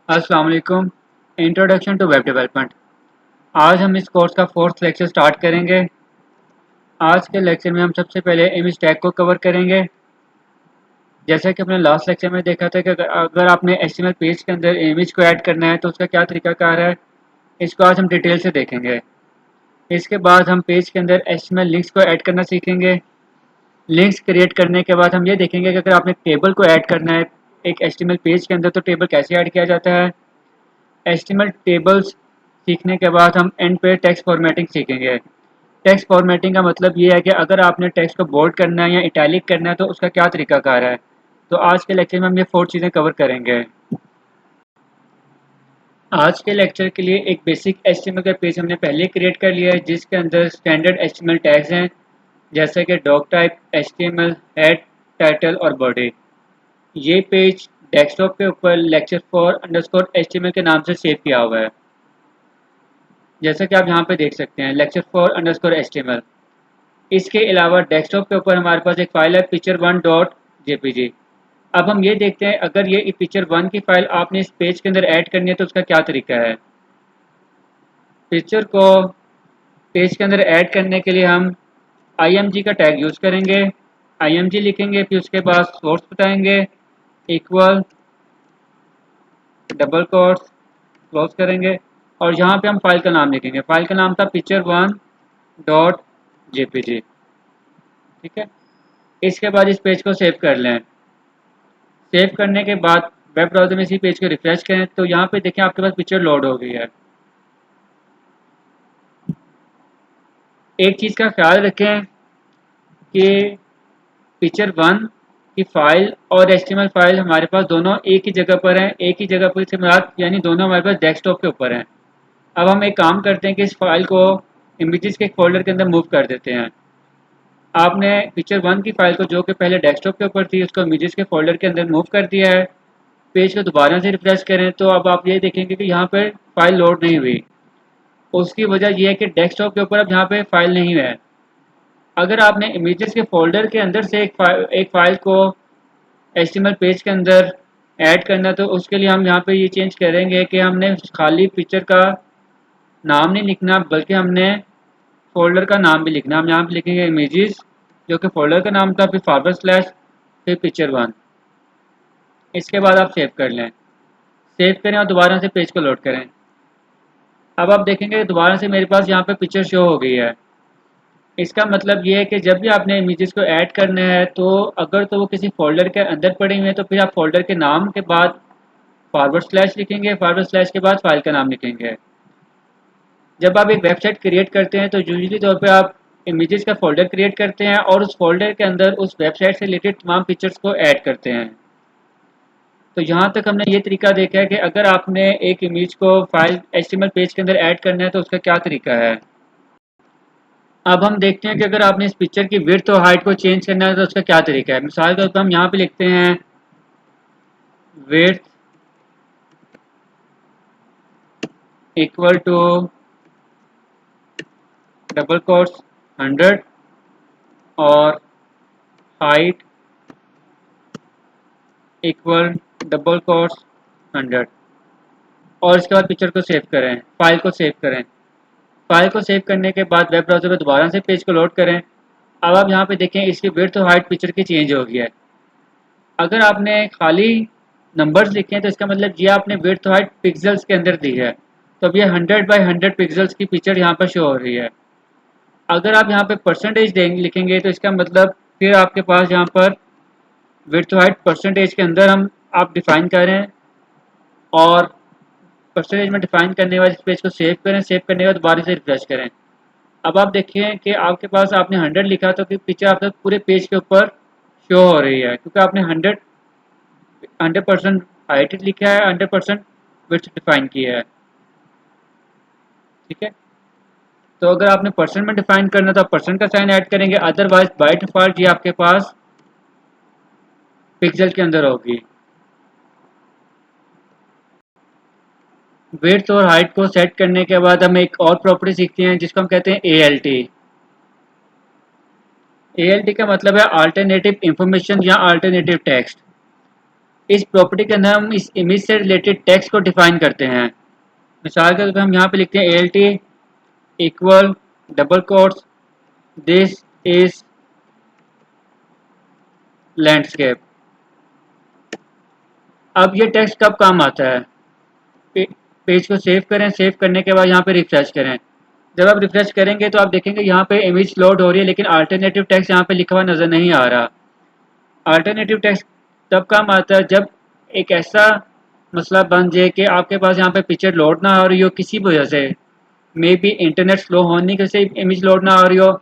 अस्सलाम वालेकुम। Introduction to web development. आज हम इस कोर्स का फोर्थ लेक्चर स्टार्ट करेंगे। आज के लेक्चर में हम सबसे पहले इमेज टैग को कवर करेंगे। जैसा कि अपने लास्ट लेक्चर में देखा था कि अगर आपने एचटीएमएल पेज के अंदर इमेज को ऐड करना है तो उसका क्या तरीकाकार है, इसको आज हम डिटेल से देखेंगे। इसके बाद हम पेज के अंदर एचटीएमएल लिंक्स को ऐड करना सीखेंगे। लिंक्स क्रिएट करने के बाद हम ये देखेंगे कि अगर आपने टेबल को ऐड करना है एक एचटीएमएल पेज के अंदर तो टेबल कैसे ऐड किया जाता है। एचटीएमएल टेबल्स सीखने के बाद हम एंड पे टेक्स्ट फॉर्मेटिंग सीखेंगे। टेक्स्ट फॉर्मेटिंग का मतलब ये है कि अगर आपने टेक्स्ट को बोल्ड करना है या इटैलिक करना है तो उसका क्या तरीकाकार है। तो आज के लेक्चर में हम ये 4 चीज़ें कवर करेंगे। आज के लेक्चर के लिए एक बेसिक एचटीएमएल का पेज हमने पहले क्रिएट कर लिया है जिसके अंदर स्टैंडर्ड एचटीएमएल टैग्स हैं जैसे कि doc type, HTML, head, title और बॉडी। ये पेज डेस्कटॉप के ऊपर लेक्चर 4_html के नाम से सेव किया हुआ है, जैसा कि आप यहाँ पे देख सकते हैं लेक्चर 4_html। इसके अलावा डेस्कटॉप के ऊपर हमारे पास एक फाइल है picture1.jpg। अब हम ये देखते हैं अगर ये picture1 की फाइल आपने इस पेज के अंदर ऐड करनी है तो उसका क्या तरीका है। पिक्चर को पेज के अंदर ऐड करने के लिए हम img का टैग यूज़ करेंगे। img लिखेंगे, फिर उसके बाद सोर्स बताएंगे, इक्वल, डबल कोट्स, क्लोज करेंगे और यहाँ पे हम फाइल का नाम लिखेंगे। फाइल का नाम था picture1.jpg। ठीक है, इसके बाद इस पेज को सेव कर लें। सेव करने के बाद वेब ब्राउज़र में इसी पेज को रिफ्रेश करें तो यहाँ पे देखें आपके पास पिक्चर लोड हो गई है। एक चीज़ का ख्याल रखें कि पिक्चर1 की फ़ाइल और एचटीएमएल फाइल हमारे पास दोनों एक ही जगह पर हैं। एक ही जगह पर से मुराद यानी दोनों हमारे पास डेस्कटॉप के ऊपर हैं। अब हम एक काम करते हैं कि इस फाइल को इमेजेस के एक फोल्डर के अंदर मूव कर देते हैं। आपने पिक्चर1 की फाइल को जो कि पहले डेस्कटॉप के ऊपर थी उसको इमेजेस के फोल्डर के अंदर मूव कर दिया है। पेज को दोबारा से रिफ्रेश करें तो अब आप ये देखेंगे कि यहाँ पर फाइल लोड नहीं हुई। उसकी वजह यह है कि डेस्कटॉप के ऊपर अब यहाँ पे फाइल नहीं है। अगर आपने इमेजेस के फोल्डर के अंदर से एक फाइल को एचटीएमएल पेज के अंदर ऐड करना तो उसके लिए हम यहाँ पे ये चेंज करेंगे कि हमने खाली पिक्चर का नाम नहीं लिखना बल्कि हमने फोल्डर का नाम भी लिखना। हम यहाँ पे लिखेंगे इमेजेस जो कि फोल्डर का नाम था, फिर फॉरवर्ड स्लैश, फिर पिक्चर1। इसके बाद आप सेव कर लें। सेव करें और दोबारा से पेज को लोड करें। अब आप देखेंगे दोबारा से मेरे पास यहाँ पे पिक्चर शो हो गई है। इसका मतलब ये है कि जब भी आपने इमेजेस को ऐड करना है तो अगर तो वो किसी फोल्डर के अंदर पड़ी हुई है तो फिर आप फोल्डर के नाम के बाद फॉरवर्ड स्लैश लिखेंगे, फॉरवर्ड स्लैश के बाद फाइल का नाम लिखेंगे। जब आप एक वेबसाइट क्रिएट करते हैं तो यूजुअली तौर पे आप इमेजेस का फोल्डर क्रिएट करते हैं और उस फोल्डर के अंदर उस वेबसाइट से रिलेटेड तमाम पिक्चर्स को ऐड करते हैं। तो यहाँ तक हमने ये तरीका देखा है कि अगर आपने एक इमेज को फाइल एचटीएमएल पेज के अंदर ऐड करना है तो उसका क्या तरीका है। अब हम देखते हैं कि अगर आपने इस पिक्चर की विड्थ और हाइट को चेंज करना है तो उसका क्या तरीका है। मिसाल के तौर पर हम यहाँ पे लिखते हैं width equal to double quotes 100 और हाइट इक्वल डबल कोट्स 100 और इसके बाद पिक्चर को सेव करें, फाइल को सेव करें। फाइल को सेव करने के बाद वेब ब्राउज़र में दोबारा से पेज को लोड करें। अब आप यहाँ पे देखें इसकी विड्थ और हाइट पिक्चर की चेंज हो गई है। अगर आपने खाली नंबर्स लिखे हैं तो इसका मतलब ये आपने विड्थ और हाइट पिक्सल्स के अंदर दी है। तो अब ये 100 बाई 100 पिक्सल्स की पिक्चर यहाँ पर शो हो रही है। अगर आप यहाँ पे परसेंटेज लिखेंगे तो इसका मतलब फिर आपके पास यहाँ पर विड्थ और हाइट परसेंटेज के अंदर हम आप डिफाइन करें और परसेंटेज में डिफाइन करने के बाद इस पेज को सेव करें। सेव करने के बाद दोबारा से रिफ्रेश करें। अब आप देखिए कि आपके पास आपने 100 लिखा तो कि पिक्चर आपके पूरे पेज के ऊपर शो हो रही है क्योंकि आपने 100% हाइट लिखा है, 100% विड्थ डिफाइन किया है। ठीक है, तो अगर आपने परसेंट में डिफाइन करना तो आप परसेंट का साइन ऐड करेंगे, अदरवाइज बाय डिफॉल्ट ये आपके पास पिक्सल के अंदर होगी। विड्थ और हाइट को सेट करने के बाद हम एक और प्रॉपर्टी सीखते हैं जिसको हम कहते हैं ALT। ALT का मतलब है अल्टरनेटिव इंफॉर्मेशन या अल्टरनेटिव टेक्स्ट। इस प्रॉपर्टी के अंदर हम इस इमेज से रिलेटेड टेक्स्ट को डिफाइन करते हैं। मिसाल के तौर पर हम यहाँ पे लिखते हैं ALT equal double quotes this is landscape. अब ये टेक्स्ट कब काम आता है? पेज को सेव करें, सेव करने के बाद यहाँ पे रिफ्रेश करें। जब आप रिफ्रेश करेंगे तो आप देखेंगे यहाँ पे इमेज लोड हो रही है, लेकिन अल्टरनेटिव टेक्स्ट यहाँ पे लिखा हुआ नज़र नहीं आ रहा। अल्टरनेटिव टेक्स्ट तब काम आता है जब एक ऐसा मसला बन जाए कि आपके पास यहाँ पे पिक्चर लोड ना हो रही हो किसी वजह से। मे बी इंटरनेट स्लो होने की वजह से इमेज लोड ना हो रही हो,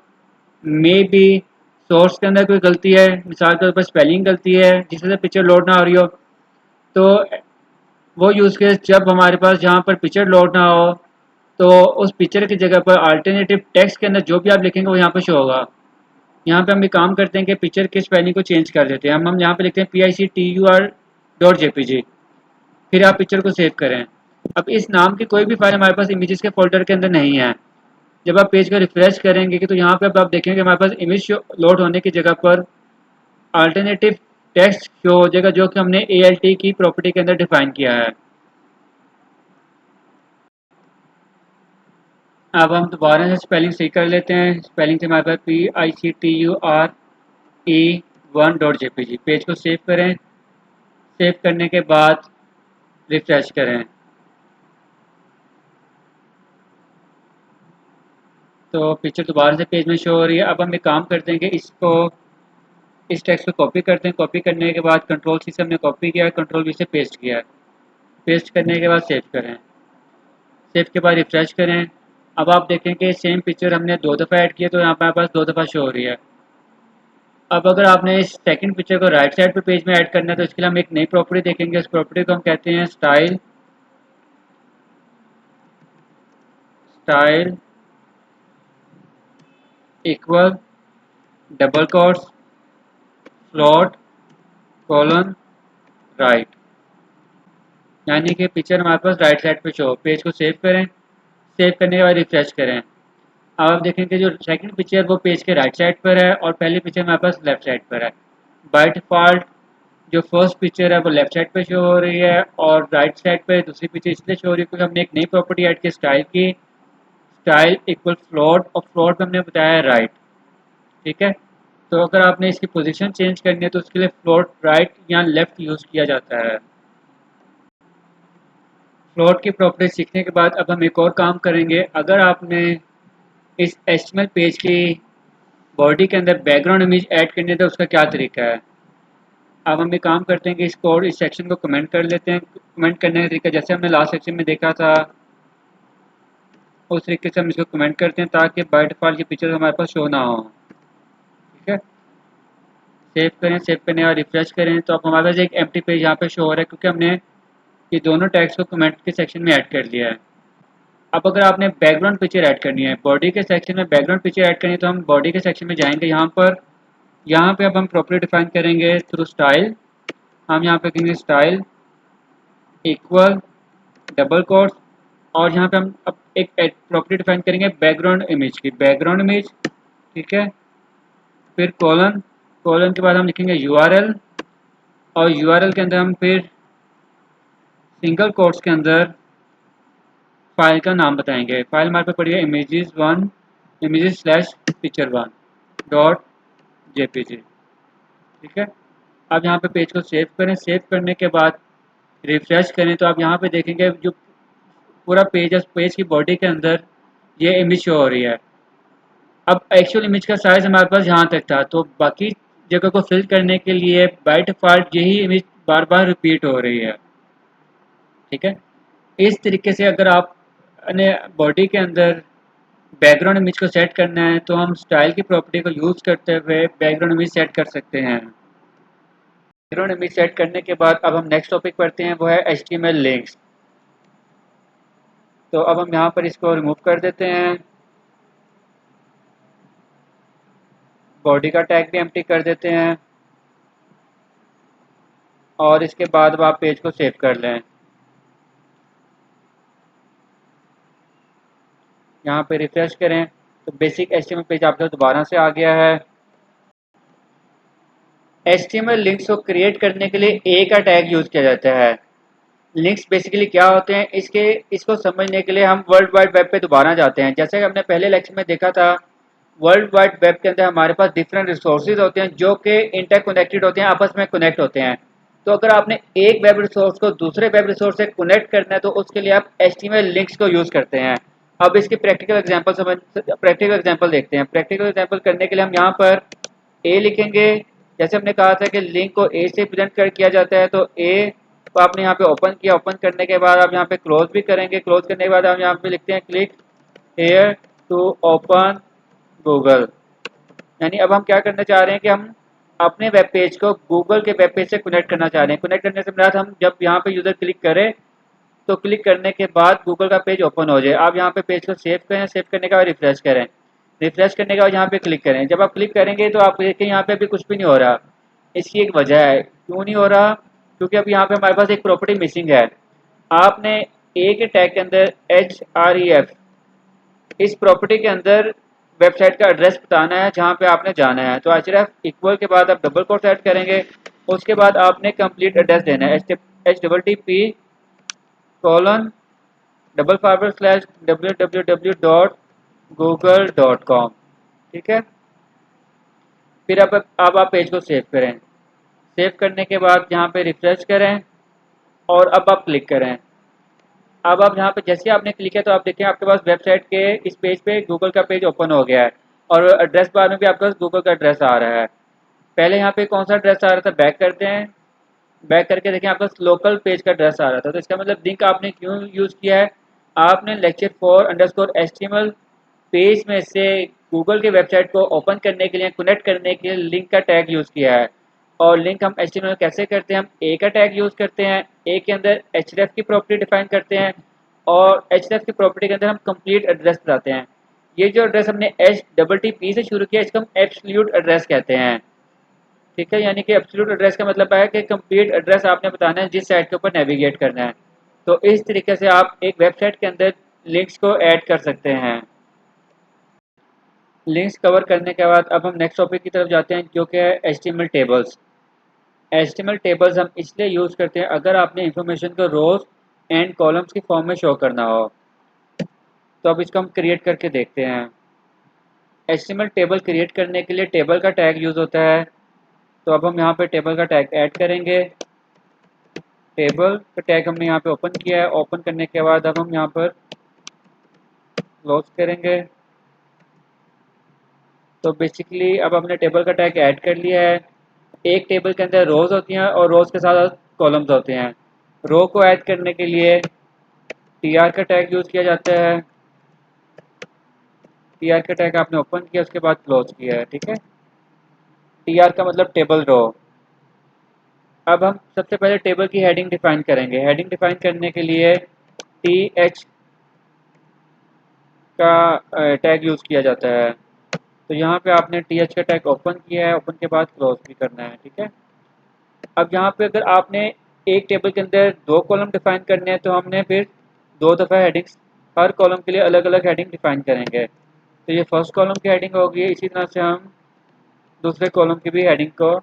मे बी सोर्स के अंदर कोई गलती है, मिसाल के तौर पर स्पेलिंग गलती है जिस वजह से पिक्चर लोड ना हो रही हो। तो वो यूज़ केस जब हमारे पास जहाँ पर पिक्चर लोड ना हो तो उस पिक्चर की जगह पर अल्टरनेटिव टेक्स्ट के अंदर जो भी आप लिखेंगे वो यहाँ पर शो होगा। यहाँ पे हम एक काम करते हैं कि पिक्चर के स्पेलिंग को चेंज कर देते हैं। हम यहाँ पे लिखते हैं PICTUR.jpg, फिर आप पिक्चर को सेव करें। अब इस नाम की कोई भी फाइल हमारे पास इमेजेस के फोल्डर के अंदर नहीं है। जब आप पेज को रिफ्रेश करेंगे कि तो यहाँ पे अब आप देखेंगे हमारे पास इमेज लोड होने की जगह पर अल्टरनेटिव टेक्स्ट शो हो जाएगा जो कि हमने ALT की प्रॉपर्टी के अंदर डिफाइन किया है। अब हम दोबारा से स्पेलिंग सही कर लेते हैं। स्पेलिंग से हमारे पास PICTURE1.jpg। पेज को सेव करें, सेव करने के बाद रिफ्रेश करें तो पिक्चर दोबारा से पेज में शो हो रही है। अब हम एक काम करते हैं कि इसको इस टेक्स्ट को कॉपी करते हैं। कॉपी करने के बाद कंट्रोल C से हमने कॉपी किया है, कंट्रोल V से पेस्ट किया है। पेस्ट करने के बाद सेव करें, सेव के बाद रिफ्रेश करें। अब आप देखें कि सेम पिक्चर हमने 2 दफ़ा ऐड किया तो यहाँ पे हमारे पास 2 दफ़ा शो हो रही है। अब अगर आपने इस सेकंड पिक्चर को राइट साइड पे पेज में ऐड करना है तो इसके लिए हम एक नई प्रॉपर्टी देखेंगे। उस प्रॉपर्टी को हम कहते हैं style equal double quotes float colon right, यानी कि पिक्चर हमारे पास राइट साइड पे शो। पेज को सेव करें, सेव करने के बाद रिफ्रेश करें। अब आप देखें कि जो सेकंड पिक्चर वो पेज के राइट साइड पर है और पहली पिक्चर हमारे पास लेफ्ट साइड पर है। बाय डिफ़ॉल्ट जो फर्स्ट पिक्चर है वो लेफ्ट साइड पे शो हो रही है और राइट साइड पे दूसरी पिक्चर इसलिए शो हो रही है क्योंकि हमने एक नई प्रॉपर्टी ऐड की स्टाइल की, स्टाइल इक्वल फ्लोट, और फ्लोट में हमने बताया है राइट। ठीक है, तो अगर आपने इसकी पोजीशन चेंज करनी है तो उसके लिए फ्लोट राइट या लेफ्ट यूज़ किया जाता है। फ्लोट की प्रॉपर्टी सीखने के बाद अब हम एक और काम करेंगे। अगर आपने इस HTML पेज की बॉडी के अंदर बैकग्राउंड इमेज ऐड करनी है तो उसका क्या तरीका है। अब हम एक काम करते हैं कि इस कोड इस सेक्शन को कमेंट कर लेते हैं। कमेंट करने का तरीका जैसे हमने लास्ट सेक्शन में देखा था उस तरीके से हम इसको कमेंट करते हैं ताकि बाय डिफ़ॉल्ट ये पिक्चर हमारे पास शो ना हो। ठीक है, सेव करें, सेव करने और रिफ्रेश करें तो अब हमारे पास एक एम्प्टी पेज यहाँ पे शो हो रहा है क्योंकि हमने ये दोनों टैग्स को कमेंट के सेक्शन में ऐड कर लिया है। अब अगर आपने बैकग्राउंड पिक्चर ऐड करनी है, बॉडी के सेक्शन में बैकग्राउंड पिक्चर ऐड करनी है तो हम बॉडी के सेक्शन में जाएंगे। यहाँ पे अब हम प्रॉपर्टी डिफाइन करेंगे थ्रू स्टाइल। हम यहाँ पे कहेंगे स्टाइल इक्वल डबल कोट्स और यहाँ पे हम अब एक प्रॉपर्टी डिफाइन करेंगे बैकग्राउंड इमेज की, बैकग्राउंड इमेज। ठीक है, फिर कॉलन, कॉलन के बाद हम लिखेंगे URL और URL के अंदर हम फिर सिंगल कोट्स के अंदर फाइल का नाम बताएंगे। फाइल हमारे पे पड़ी है images1images/picture1.jpg। ठीक है, अब यहाँ पे पेज को सेव करें, सेव करने के बाद रिफ्रेश करें तो आप यहाँ पे देखेंगे जो पूरा पेज है, पेज की बॉडी के अंदर ये इमेज शो हो रही है। अब एक्चुअल इमेज का साइज हमारे पास यहाँ तक था तो बाकी जगह को फिल करने के लिए बाय डिफ़ॉल्ट यही इमेज बार बार रिपीट हो रही है। ठीक है, इस तरीके से अगर आप बॉडी के अंदर बैकग्राउंड इमेज को सेट करना है तो हम स्टाइल की प्रॉपर्टी को यूज़ करते हुए बैकग्राउंड इमेज सेट कर सकते हैं। बैकग्राउंड इमेज सेट करने के बाद अब हम नेक्स्ट टॉपिक पढ़ते हैं, वो है HTML लिंक्स। तो अब हम यहाँ पर इसको रिमूव कर देते हैं, बॉडी का टैग भी एम्प्टी कर देते हैं और इसके बाद अब आप पेज को सेव कर लें। यहाँ पे रिफ्रेश करें तो बेसिक HTML पेज आपका दोबारा से आ गया है। HTML लिंक्स को क्रिएट करने के लिए ए का टैग यूज किया जाता है। लिंक्स बेसिकली क्या होते हैं, इसको समझने के लिए हम वर्ल्ड वाइड वेब पे दोबारा जाते हैं। जैसे कि हमने पहले लेक्चर में देखा था, वर्ल्ड वाइड वेब के अंदर हमारे पास डिफरेंट रिसोर्सेज होते हैं जो कि इंटरकनेक्टेड होते हैं, आपस में कनेक्ट होते हैं। तो अगर आपने एक वेब रिसोर्स को दूसरे वेब रिसोर्स से कनेक्ट करना है तो उसके लिए आप HTML लिंक्स को यूज़ करते हैं। अब इसकी प्रैक्टिकल एग्जांपल देखते हैं। प्रैक्टिकल एग्जांपल करने के लिए हम यहाँ पर ए लिखेंगे। जैसे हमने कहा था कि लिंक को ए से प्रेजेंट कर किया जाता है, तो ए को आपने यहाँ पे ओपन किया। ओपन करने के बाद आप यहाँ पे क्लोज भी करेंगे। क्लोज करने के बाद हम यहाँ पे लिखते हैं click here to open Google. यानी अब हम क्या करना चाह रहे हैं कि हम अपने वेब पेज को गूगल के वेब पेज से कनेक्ट करना चाह रहे हैं। कनेक्ट करने से मुराद हम जब यहाँ पे यूज़र क्लिक करें तो क्लिक करने के बाद गूगल का पेज ओपन हो जाए। आप यहाँ पे पेज को सेव करें, सेव करने के बाद रिफ्रेश करें। रिफ्रेश करने के बाद यहाँ पे क्लिक करें। जब आप क्लिक करेंगे तो आप देखें यहाँ पे अभी कुछ भी नहीं हो रहा। इसकी एक वजह है क्यों नहीं हो रहा, क्योंकि अभी यहाँ पे हमारे पास एक प्रॉपर्टी मिसिंग है। आपने ए के टैग के अंदर href इस प्रॉपर्टी के अंदर वेबसाइट का एड्रेस बताना है जहाँ पे आपने जाना है। तो href इक्वल के बाद आप डबल कोट ऐड करेंगे। उसके बाद आपने कंप्लीट एड्रेस देना है http कोलन www.google.com। ठीक है, फिर अब आप पेज को सेव करें। सेव करने के बाद यहाँ पे रिफ्रेश करें और अब आप क्लिक करें। अब आप यहाँ पे जैसे आपने क्लिक किया तो आप देखें आपके पास वेबसाइट के इस पेज पे गूगल का पेज ओपन हो गया है और एड्रेस बार में भी आपके पास गूगल का एड्रेस आ रहा है। पहले यहाँ पे कौन सा एड्रेस आ रहा था, बैक करते हैं। बैक करके देखें आपके पास लोकल पेज का एड्रेस आ रहा था। तो इसका मतलब लिंक आपने क्यों यूज़ किया है, आपने lecture4_html पेज में से गूगल के वेबसाइट को ओपन करने के लिए, कनेक्ट करने के लिए लिंक का टैग यूज़ किया है। और लिंक हम HTML कैसे करते हैं, हम ए का टैग यूज़ करते हैं। ए के अंदर href की प्रॉपर्टी डिफाइन करते हैं और href की प्रॉपर्टी के अंदर हम कंप्लीट एड्रेस बताते हैं। ये जो एड्रेस हमने HTTP से शुरू किया इसको हम एब्सोल्यूट एड्रेस कहते हैं। ठीक है, यानी कि एब्सोल्यूट एड्रेस का मतलब है कि कंप्लीट एड्रेस आपने बताना है जिस साइट के ऊपर नेविगेट करना है। तो इस तरीके से आप एक वेबसाइट के अंदर लिंक्स को ऐड कर सकते हैं। लिंक्स कवर करने के बाद अब हम नेक्स्ट टॉपिक की तरफ जाते हैं जो कि है HTML टेबल्स। HTML टेबल्स हम इसलिए यूज़ करते हैं अगर आपने इंफॉर्मेशन को रोज एंड कॉलम्स की फॉर्म में शो करना हो। तो अब इसको हम क्रिएट करके देखते हैं। HTML टेबल क्रिएट करने के लिए टेबल का टैग यूज़ होता है। तो अब हम यहाँ पे टेबल का टैग ऐड करेंगे। टेबल का टैग हमने यहाँ पे ओपन किया है। ओपन करने के बाद अब हम यहाँ पर क्लोज करेंगे। तो बेसिकली अब हमने टेबल का टैग ऐड कर लिया है। एक टेबल के अंदर रोज़ होती हैं और रोज़ के साथ कॉलम्स होते हैं। रो को ऐड करने के लिए tr का टैग यूज़ किया जाता है। tr का टैग आपने ओपन किया उसके बाद क्लोज किया है। ठीक है, tr का मतलब टेबल रो। अब हम सबसे पहले टेबल की हेडिंग डिफाइन करेंगे। हेडिंग डिफाइन करने के लिए th का टैग यूज़ किया जाता है। तो यहाँ पे आपने th का टैग ओपन किया है, ओपन के बाद क्लोज भी करना है। ठीक है, अब यहाँ पे अगर आपने एक टेबल के अंदर दो कॉलम डिफाइन करने हैं तो हमने फिर दो दफ़ा हेडिंग्स हर कॉलम के लिए अलग अलग हेडिंग डिफाइन करेंगे। तो ये फर्स्ट कॉलम की हेडिंग होगी। इसी तरह से हम दूसरे कॉलम की भी हेडिंग को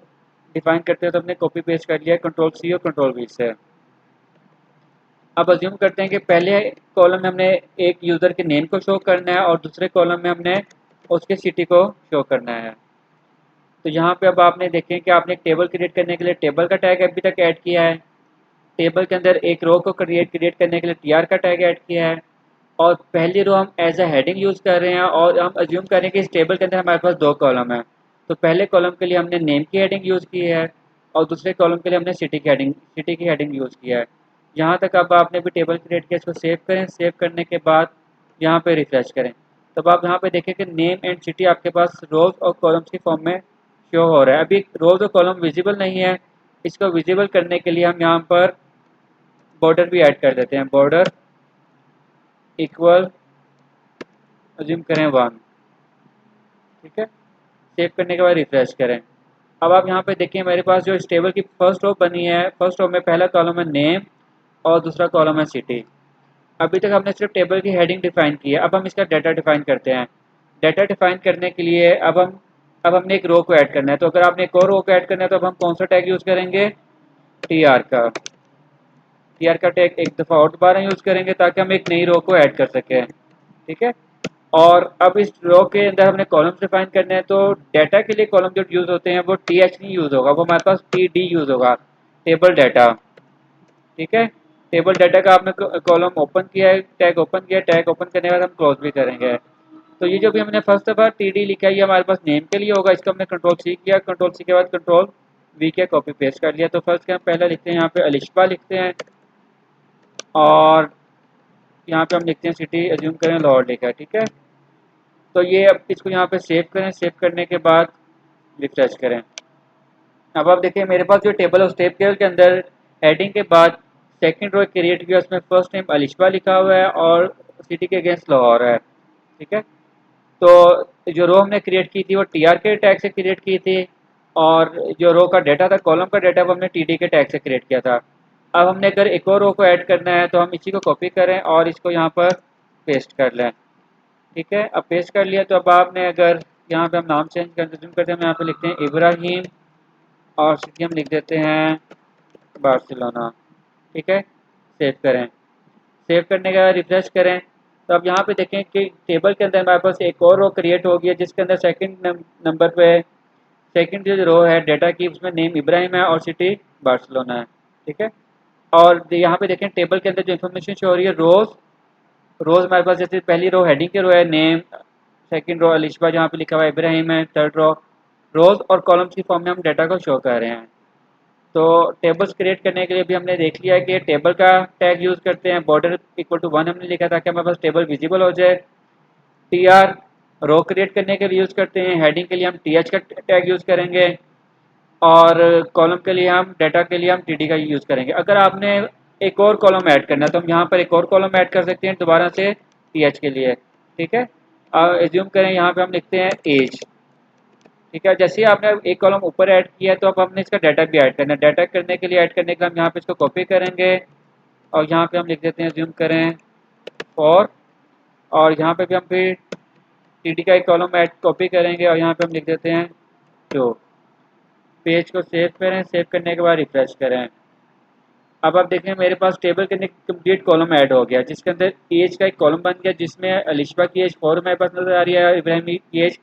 डिफाइन करते हैं। तो हमने कॉपी पेस्ट कर लिया Ctrl+C और Ctrl+V से। अब अज्यूम करते हैं कि पहले कॉलम में हमने एक यूज़र के नेम को शो करना है और दूसरे कॉलम में हमने उसके सिटी को शो करना है। तो यहाँ पे अब आपने देखें कि आपने एक टेबल क्रिएट करने के लिए टेबल का टैग अभी तक ऐड किया है। टेबल के अंदर एक रो को क्रिएट करने के लिए tr का टैग ऐड किया है और पहली रो हम एज अ हेडिंग यूज़ कर रहे हैं और हम अज्यूम करें कि इस टेबल के अंदर हमारे पास दो कॉलम है। तो पहले कॉलम के लिए हमने नेम की हेडिंग यूज़ की है और दूसरे कॉलम के लिए हमने सिटी की हेडिंग यूज़ किया है। यहाँ तक अब आपने भी टेबल क्रिएट किया, इसको सेव करें। सेव करने के बाद यहाँ पे रिफ्रेश करें। तब आप यहाँ पे देखें कि नेम एंड सिटी आपके पास रोज़ और कॉलम्स की फॉर्म में शो हो रहा है। अभी रोज़ और कॉलम विजिबल नहीं है। इसको विजिबल करने के लिए हम यहाँ पर बॉर्डर भी ऐड कर देते हैं। बॉर्डर इक्वल अज्यूम करें 1। ठीक है, सेव करने के बाद रिफ्रेश करें। अब आप यहाँ पे देखिए मेरे पास जो इस टेबल की फर्स्ट रो बनी है, फर्स्ट रो में पहला कॉलम है नेम और दूसरा कॉलम है सिटी। अभी तक हमने सिर्फ टेबल की हेडिंग डिफाइन की है। अब हम इसका डाटा डिफाइन करते हैं। डाटा डिफाइन करने के लिए अब हम अब हमने एक रो को ऐड करना है, तो अगर आपने एक और रो को ऐड करना है तो अब हम कौन सा टैग यूज़ करेंगे, टी आर का। टी आर का टैग एक दफ़ा और दोबारा यूज़ करेंगे ताकि हम एक नई रो को ऐड कर सकें, ठीक है। और अब इस रो के अंदर हमने कॉलम्स डिफाइन करने हैं, तो डाटा के लिए कॉलम जो यूज़ होते हैं वो टी एच नहीं यूज़ होगा, वो हमारे पास टी डी यूज़ होगा, टेबल डाटा, ठीक है। टेबल डाटा का आपने कॉलम ओपन किया है, टैग ओपन किया, टैग ओपन करने के बाद हम क्लोज भी करेंगे। तो ये जो भी हमने फर्स्ट दफ़ा टी डी लिखा है ये हमारे पास नेम के लिए होगा, इसको हमने कंट्रोल सी किया, कंट्रोल सी के बाद कंट्रोल वी किया, कॉपी पेस्ट कर लिया। तो फर्स्ट हम पहले लिखते हैं यहाँ पे अलिशबा लिखते हैं, और यहाँ पे हम लिखते हैं सिटी, एज्यूम करें लाहौर लिखा है, ठीक है। तो ये अब इसको यहाँ पे सेव करें, सेव करने के बाद रिफ्रेश करें। अब आप देखिए मेरे पास जो टेबल है उस टेबल के अंदर हेडिंग के बाद सेकंड रो क्रिएट किया, उसमें फर्स्ट नेम अलिशबा लिखा हुआ है और सिटी के अगेंस्ट लाहौर है, ठीक है। तो जो रो हमने क्रिएट की थी वो टी आर के टैग से क्रिएट की थी, और जो रो का डाटा था, कॉलम का डाटा, वो हमने टी डी के टैग से क्रिएट किया था। अब हमने अगर एक और रो को ऐड करना है तो हम इसी को कॉपी करें और इसको यहाँ पर पेस्ट कर लें, ठीक है। अब पेस्ट कर लिया तो अब आपने अगर यहाँ पे हम नाम चेंज करते हैं, हम यहाँ पे लिखते हैं इब्राहिम और सिटी हम लिख देते हैं बार्सिलोना, ठीक है। सेव करें, सेव करने के बाद रिफ्रेश करें। तो अब यहाँ पे देखें कि टेबल के अंदर हमारे पास एक और रो क्रिएट हो गई है जिसके अंदर सेकंड नंबर पे सेकंड जो रो है डाटा की, उसमें नेम इब्राहिम है और सिटी बार्सिलोना है, ठीक है। और यहाँ पे देखें टेबल के अंदर जो इन्फॉर्मेशन शो हो रही है, रोज रोज हमारे पास जैसे पहली रो हेडिंग के रो है नेम, सेकंड रो अलिशबा जहाँ पे लिखा हुआ है इब्राहिम है, थर्ड रो रोज और कॉलम्स की फॉर्म में हम डाटा को शो कर रहे हैं। तो टेबल्स क्रिएट करने के लिए भी हमने देख लिया है कि टेबल का टैग यूज़ करते हैं, बॉर्डर इक्वल टू 1 हमने लिखा ताकि हमारे पास टेबल विजिबल हो जाए। टी आर रो क्रिएट करने के लिए यूज़ करते हैं, हेडिंग के लिए हम टी एच का टैग यूज़ करेंगे, और कॉलम के लिए हम डाटा के लिए हम टी डी का यूज़ करेंगे। अगर आपने एक और कॉलम ऐड करना है तो हम यहाँ पर एक और कॉलम ऐड कर सकते हैं दोबारा से टी एच के लिए, ठीक है। एज्यूम करें यहाँ पे हम लिखते हैं एज, ठीक है। जैसे ही आपने एक कॉलम ऊपर ऐड किया है तो अब हमने इसका डाटा भी ऐड करना है। डाटा करने के लिए ऐड करने के लिए हम यहाँ पे इसको कॉपी करेंगे और यहाँ पे हम लिख देते हैं एज्यूम करें फॉर, और यहाँ पे भी हम फिर टी डी का एक कॉलम ऐड कॉपी करेंगे और यहाँ पे हम लिख देते हैं टू। पेज को सेव करें, सेव करने के बाद रिफ्रेश करें। अब आप देखें मेरे पास टेबल के अंदर कंप्लीट कॉलम ऐड हो गया जिसके अंदर एज का एक कॉलम बन गया जिसमें अलिशबा की एज 4 मेरे पास नज़र आ रही है और इब्राहिम की एज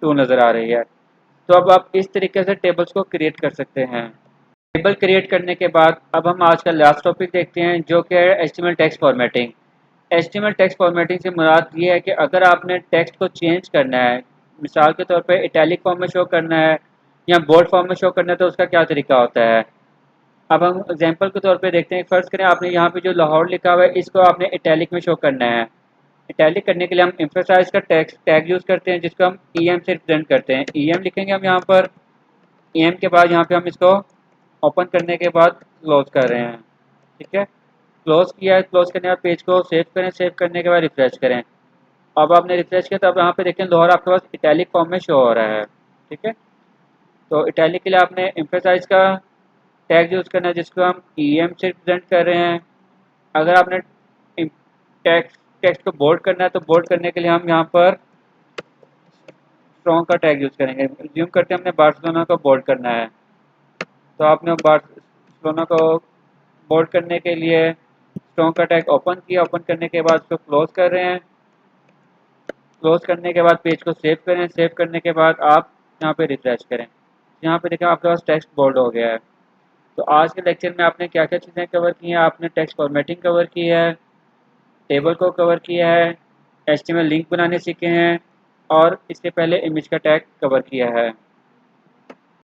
2 नज़र आ रही है। तो अब आप इस तरीके से टेबल्स को क्रिएट कर सकते हैं। टेबल क्रिएट करने के बाद अब हम आज का लास्ट टॉपिक देखते हैं जो कि है HTML text formatting. HTML text formatting से मुराद ये है कि अगर आपने टेक्स्ट को चेंज करना है, मिसाल के तौर पे इटैलिक फॉर्म में शो करना है या बोल्ड फॉर्म में शो करना है, तो उसका क्या तरीका होता है। अब हम एग्जांपल के तौर पे देखते हैं। फर्स्ट करें आपने यहाँ पे जो लाहौर लिखा हुआ है इसको आपने इटैलिक में शो करना है। इटैलिक करने के लिए हम एम्फसाइज का टैग यूज़ करते हैं जिसको हम ईएम से रिप्रेजेंट करते हैं। ईएम लिखेंगे हम यहाँ पर, ईएम के बाद यहाँ पे हम इसको ओपन करने के बाद क्लोज कर रहे हैं, ठीक है। क्लोज किया है, क्लोज करने के बाद पेज को सेव करें, सेव करने के बाद रिफ्रेश करें। अब आपने रिफ्रेश किया तो अब यहाँ पे देखें लाहौर आपके पास इटैलिक फॉर्म में शो हो रहा है, ठीक है। तो इटैलिक के लिए आपने एम्फसाइज का टैग यूज़ करना है जिसको हम ईएम से रिप्रेजेंट कर रहे हैं। अगर आपने टेक्स्ट टेक्स्ट को बोल्ड करना है तो बोल्ड करने के लिए हम यहाँ पर स्ट्रॉन्ग का टैग यूज़ करेंगे। ज्यूम करते हैं हमने बार्सिलोना को बोल्ड करना है, तो आपने बार्सिलोना को बोल्ड करने के लिए स्ट्रॉन्ग का टैग ओपन किया, ओपन करने के बाद उसको क्लोज कर रहे हैं। क्लोज करने के बाद पेज को सेव करें, सेव करने के बाद आप यहाँ पे रिफ्रेश करें। यहाँ पे देखें आपके पास टेक्स्ट बोल्ड हो गया है। तो आज के लेक्चर में आपने क्या क्या चीज़ें कवर की हैं। आपने टेक्स्ट फॉर्मेटिंग कवर की है, टेबल को कवर किया है, एचटीएमएल लिंक बनाने सीखे हैं और इससे पहले इमेज का टैग कवर किया है।